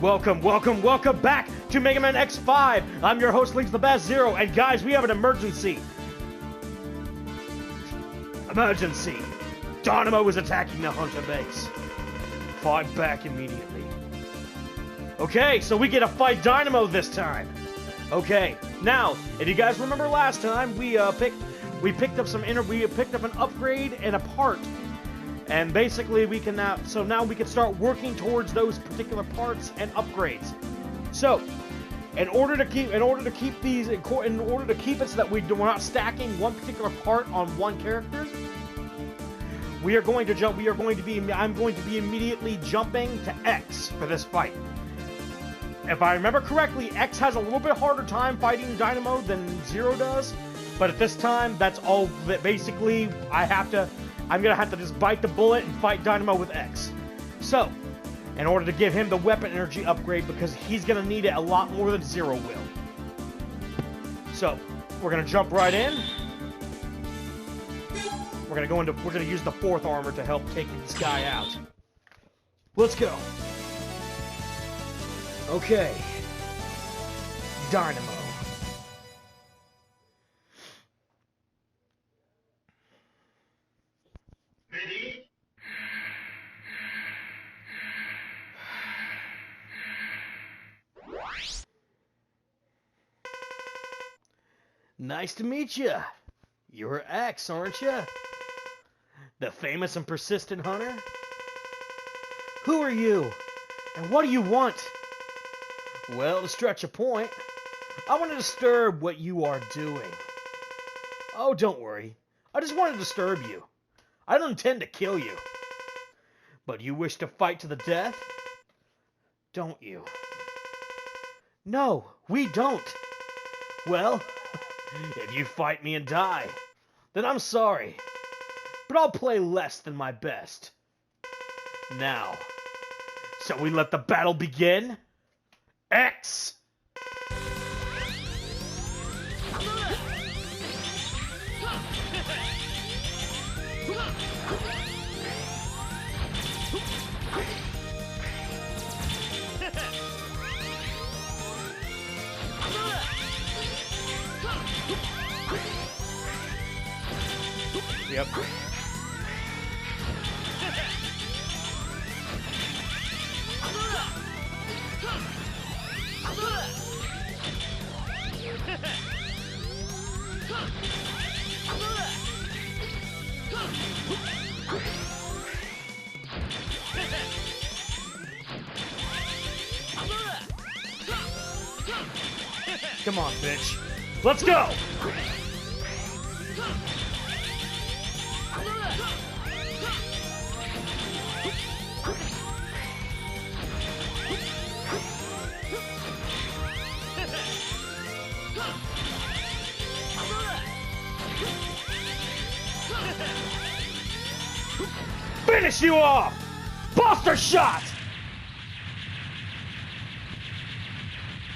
Welcome back to Megaman X5. I'm your host, Leads the Best Zero, and guys, we have an emergency. Dynamo is attacking the Hunter base. Fight back immediately. Okay, so we get to fight Dynamo this time. Okay, now, if you guys remember last time, we picked up an upgrade and a part. And basically we can now we can start working towards those particular parts and upgrades. So, in order to keep it so that we're not stacking one particular part on one character, I'm going to be immediately jumping to X for this fight. If I remember correctly, X has a little bit harder time fighting Dynamo than Zero does, but at this time, that's all that basically I'm gonna have to just bite the bullet and fight Dynamo with X. So, in order to give him the weapon energy upgrade, because he's gonna need it a lot more than Zero will. So, we're gonna jump right in. We're gonna use the 4th armor to help take this guy out. Let's go. Okay. Dynamo. Ready? Nice to meet you. You're X, aren't you? The famous and persistent hunter? Who are you? And what do you want? Well, to stretch a point, I want to disturb what you are doing. Oh, don't worry. I just want to disturb you. I don't intend to kill you. But you wish to fight to the death? Don't you? No, we don't. Well, if you fight me and die, then I'm sorry. But I'll play less than my best. Now, shall we let the battle begin? X! Yep. Come on, bitch. Let's go! Finish you off! Buster shot!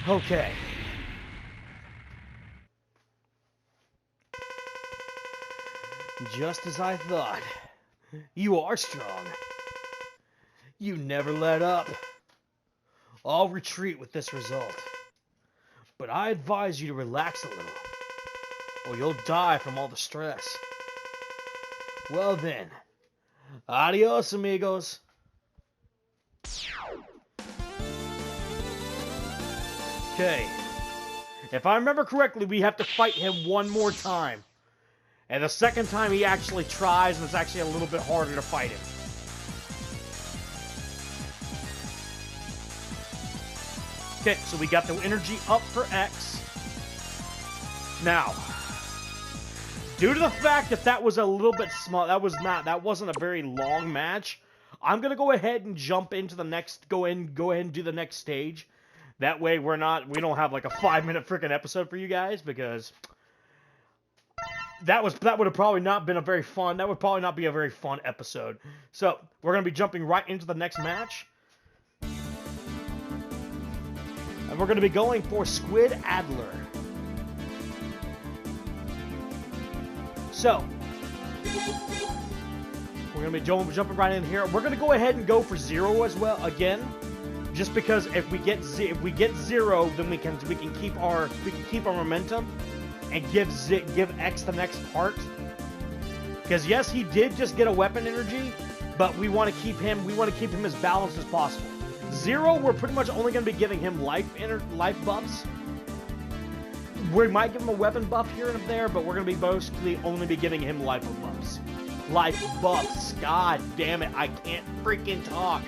Okay. Just as I thought. You are strong. You never let up. I'll retreat with this result. But I advise you to relax a little, or you'll die from all the stress. Well then, adios, amigos. Okay. If I remember correctly, we have to fight him one more time. And the second time he actually tries, and it's actually a little bit harder to fight him. Okay, so we got the energy up for X. Now, due to the fact that that was a little bit small, that wasn't a very long match, I'm gonna go ahead and jump into the next, go ahead and do the next stage. That way we don't have like a 5-minute freaking episode for you guys, because that would probably not be a very fun episode. So, we're going to be jumping right into the next match. And we're going to be going for Squid Adler. So, we're going to be jumping right in here. We're going to go ahead and go for Zero as well, again. Just because if we get 0, then we can keep our momentum and give X the next part. Because yes, he did just get a weapon energy, but we want to keep him as balanced as possible. 0, we're pretty much only going to be giving him life buffs. We might give him a weapon buff here and there, but we're going to be mostly only be giving him life buffs. Life buffs. God damn it, I can't freaking talk.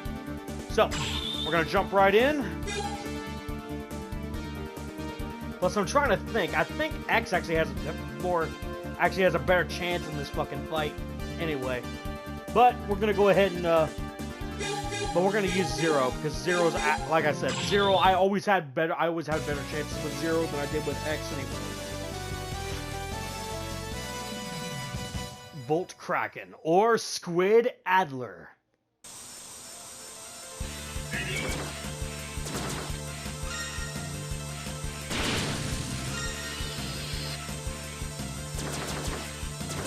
So, we're going to jump right in. Plus, I'm trying to think. I think X actually has a better chance in this fucking fight anyway. But we're going to go ahead and but we're going to use 0 because 0's, like I said, 0 I always had better chances with 0 than I did with X anyway. Bolt Kraken or Squid Adler.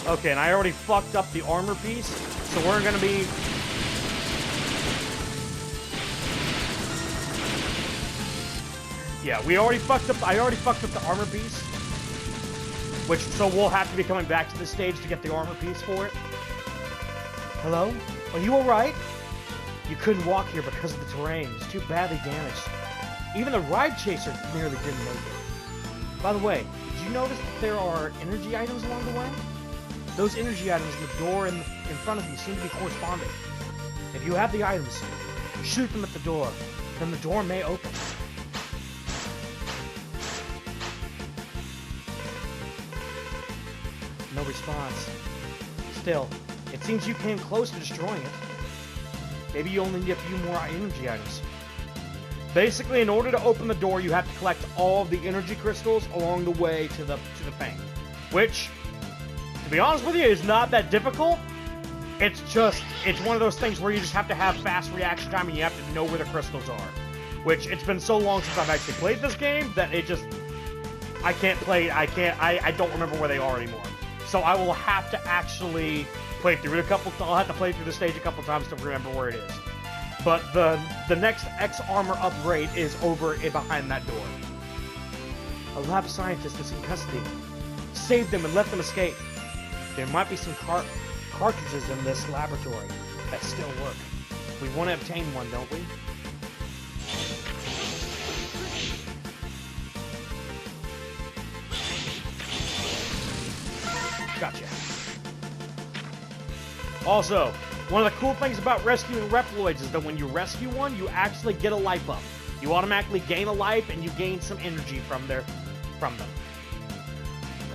Okay, and I already fucked up the armor piece, so we're gonna be... Yeah, I already fucked up the armor piece. So we'll have to be coming back to this stage to get the armor piece for it. Hello? Are you alright? You couldn't walk here because of the terrain. It's too badly damaged. Even the ride chaser nearly didn't make it. By the way, did you notice that there are energy items along the way? Those energy items in the door in front of you seem to be corresponding. If you have the items, shoot them at the door. Then the door may open. No response. Still, it seems you came close to destroying it. Maybe you only need a few more energy items. Basically, in order to open the door, you have to collect all of the energy crystals along the way to the thing. Which, to be honest with you, is not that difficult. It's one of those things where you just have to have fast reaction time and you have to know where the crystals are. Which, it's been so long since I've actually played this game that I don't remember where they are anymore. So I will have to actually play through it I'll have to play through the stage a couple times to remember where it is. But the next X armor upgrade is over behind that door. A lab scientist is in custody. Save them and let them escape. There might be some cartridges in this laboratory that still work. We want to obtain one, don't we? Gotcha. Also, one of the cool things about rescuing Reploids is that when you rescue one, you actually get a life up. You automatically gain a life and you gain some energy from them.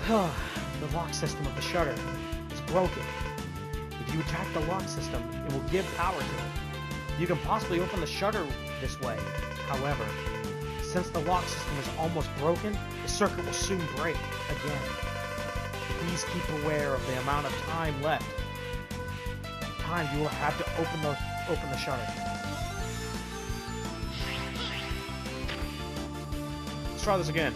The lock system of the shutter is broken. If you attack the lock system, it will give power to it. You can possibly open the shutter this way. However, since the lock system is almost broken, the circuit will soon break again. Please keep aware of the amount of time left. You will have to open the shutter. Let's try this again.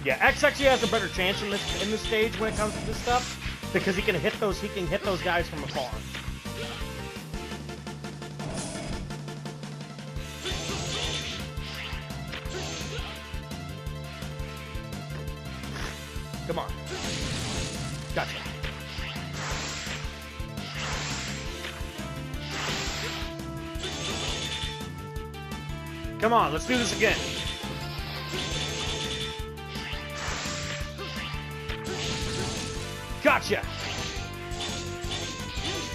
Yeah, X actually has a better chance in this stage when it comes to this stuff because he can hit those guys from afar. Come on. Gotcha. Come on, let's do this again. Gotcha!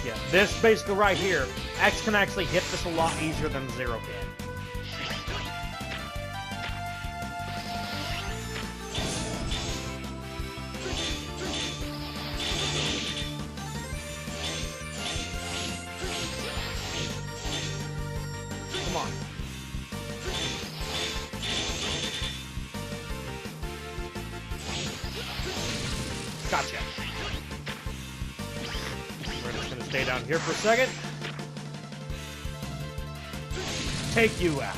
Yeah, this basically right here, X can actually hit this a lot easier than 0 can. Gotcha. We're just gonna stay down here for a second. Take you out.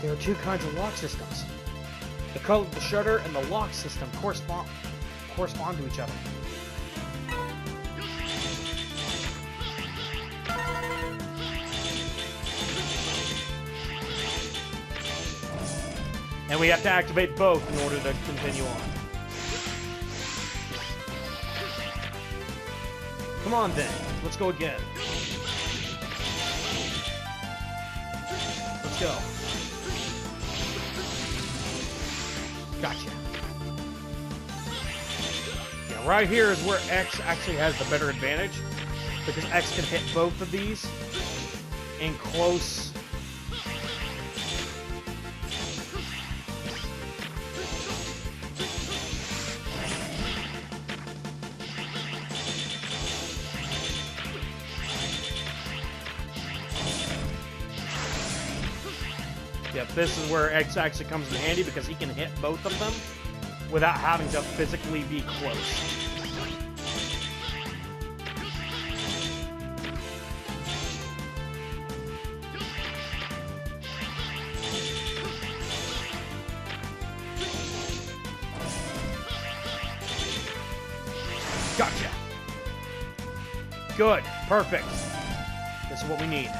There are two kinds of lock systems. The color, the shutter, and the lock system correspond to each other. And we have to activate both in order to continue on. Come on then, let's go again. Let's go. Gotcha. Yeah, right here is where X actually has the better advantage, because X can hit both of these in close. Yep, this is where X actually comes in handy because he can hit both of them without having to physically be close. Gotcha. Good. Perfect. This is what we need.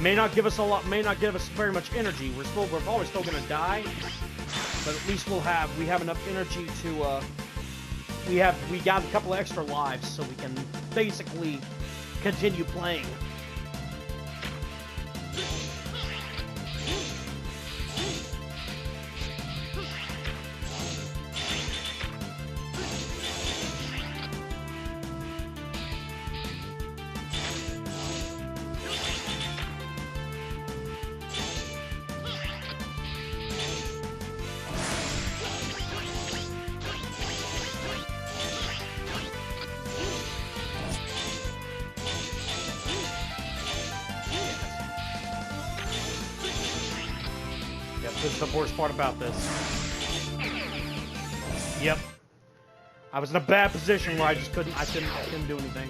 May not give us a lot, may not give us very much energy. We're probably still gonna die, but at least we have enough energy to we got a couple of extra lives, so we can basically continue playing. This is the worst part about this. Yep. I was in a bad position where I couldn't do anything.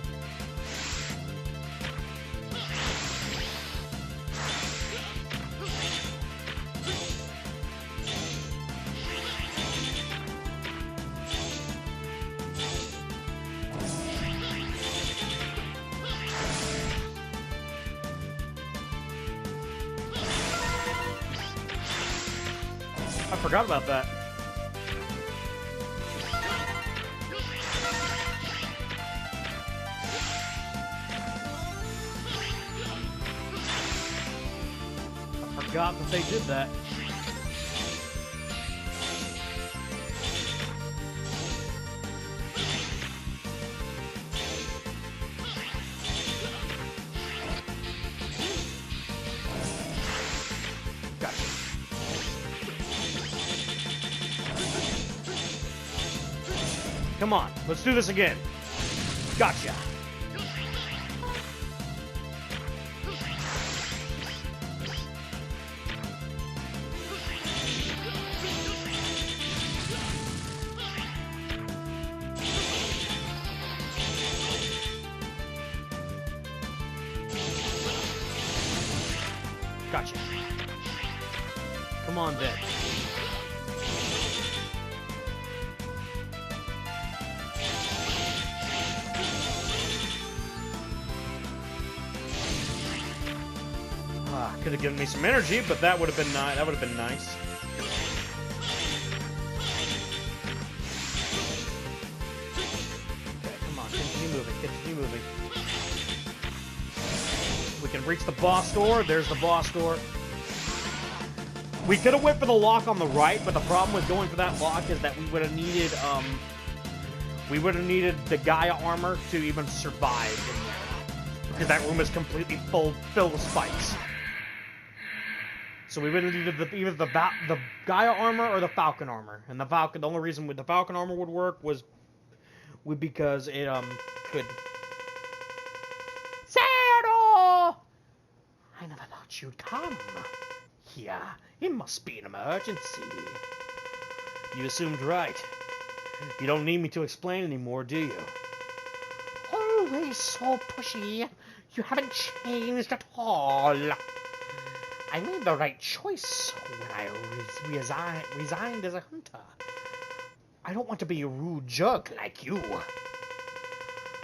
I forgot about that. I forgot that they did that. Come on, let's do this again. Gotcha. Gotcha. Come on then. Could have given me some energy, but that would have been nice. That would have been nice. Okay, come on, continue moving, continue moving. We can reach the boss door. There's the boss door. We could have went for the lock on the right, but the problem with going for that lock is that we would have needed the Gaia armor to even survive in there, because that room is completely filled with spikes. So we would have needed either the Gaia armor or the Falcon armor. And the only reason the Falcon armor would work was because it could. Zero! I never thought you'd come. Yeah, it must be an emergency. You assumed right. You don't need me to explain anymore, do you? Always so pushy. You haven't changed at all. I made the right choice when I resigned as a hunter. I don't want to be a rude jerk like you.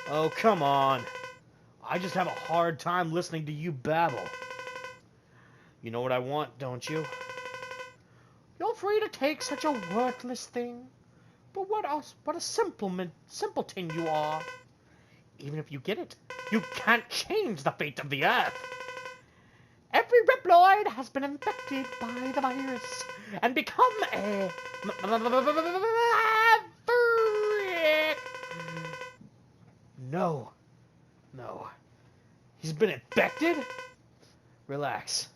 Oh, come on. I just have a hard time listening to you babble. You know what I want, don't you? You're free to take such a worthless thing. But what a simpleton you are. Even if you get it, you can't change the fate of the Earth. Every Reploid has been infected by the virus and become a maverick. No. No. He's been infected? Relax.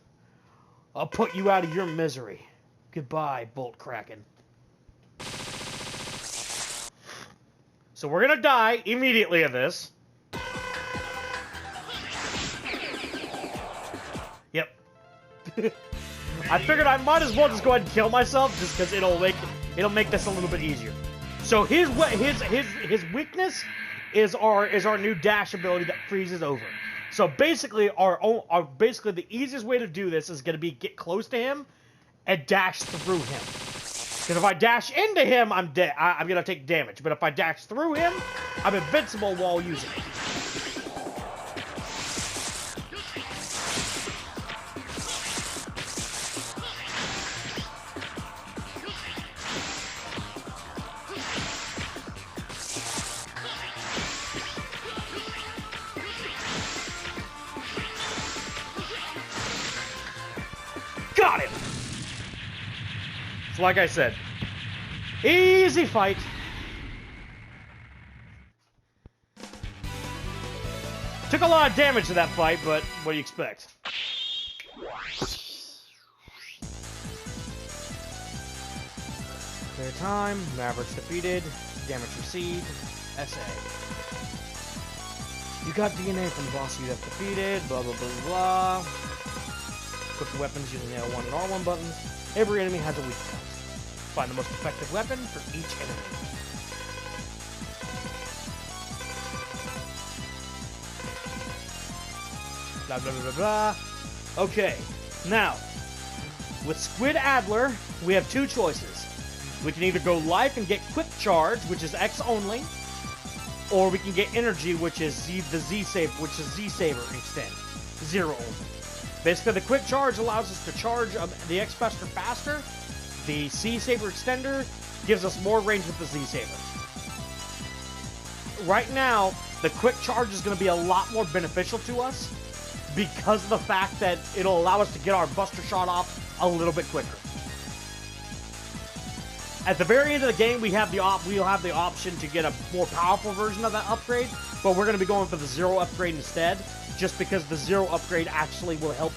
I'll put you out of your misery. Goodbye, Bolt Kraken. So we're gonna die immediately of this. Yep. I figured I might as well just go ahead and kill myself, just because it'll make this a little bit easier. So his weakness is our new dash ability that freezes over. So basically basically the easiest way to do this is gonna be get close to him and dash through him. Because if I dash into him, I'm dead. I'm gonna take damage. But if I dash through him, I'm invincible while using it. Got him! So like I said, easy fight. Took a lot of damage to that fight, but what do you expect? Clear time, Mavericks defeated, damage received, SA. You got DNA from the boss you have defeated, blah blah blah blah. Equip the weapons using the L1 and R1 buttons. Every enemy has a weak point. Find the most effective weapon for each enemy. Blah, blah, blah, blah, blah. Okay, now, with Squid Adler, we have two choices. We can either go life and get quick charge, which is X only, or we can get energy, which is Z-Saber extend, 0 only. Basically, the quick charge allows us to charge the X-Buster faster. The Z-Saber extender gives us more range with the Z-Saber. Right now, the quick charge is going to be a lot more beneficial to us because of the fact that it'll allow us to get our Buster Shot off a little bit quicker. At the very end of the game, we'll have the option to get a more powerful version of that upgrade, but we're going to be going for the 0 upgrade instead, just because the 0 upgrade actually will help.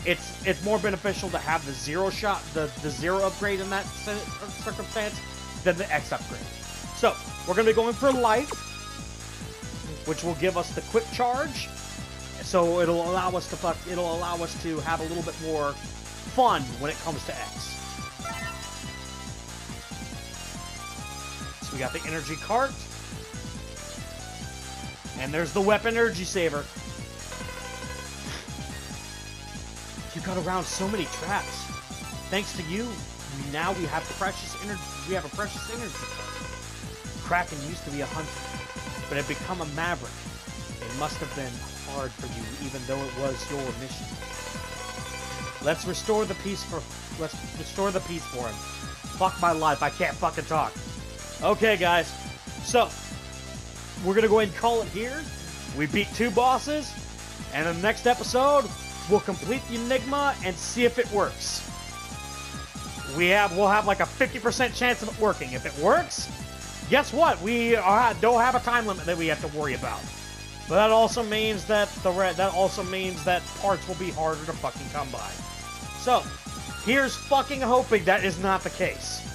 It's more beneficial to have the 0 shot, the 0 upgrade in that circumstance than the X upgrade. So we're going to be going for life, which will give us the quick charge. So it'll allow us to have a little bit more fun when it comes to X. So we got the energy cart, and there's the weapon energy saver. You got around so many traps. Thanks to you, we have precious energy. We have a precious energy card. Kraken used to be a hunter, but had become a maverick. It must have been hard for you, even though it was your mission. Let's restore the peace for him. Fuck my life, I can't fucking talk. Okay, guys. So, we're gonna go ahead and call it here. We beat 2 bosses, and in the next episode, we'll complete the Enigma and see if it works. We'll have like a 50% chance of it working. If it works, guess what? We don't have a time limit that we have to worry about. But that also means that parts will be harder to fucking come by. So, here's fucking hoping that is not the case.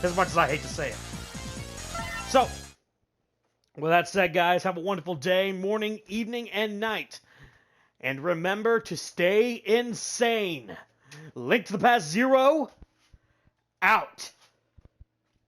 As much as I hate to say it. So, with that said, guys, have a wonderful day, morning, evening, and night. And remember to stay insane. Link to the Past 0, out.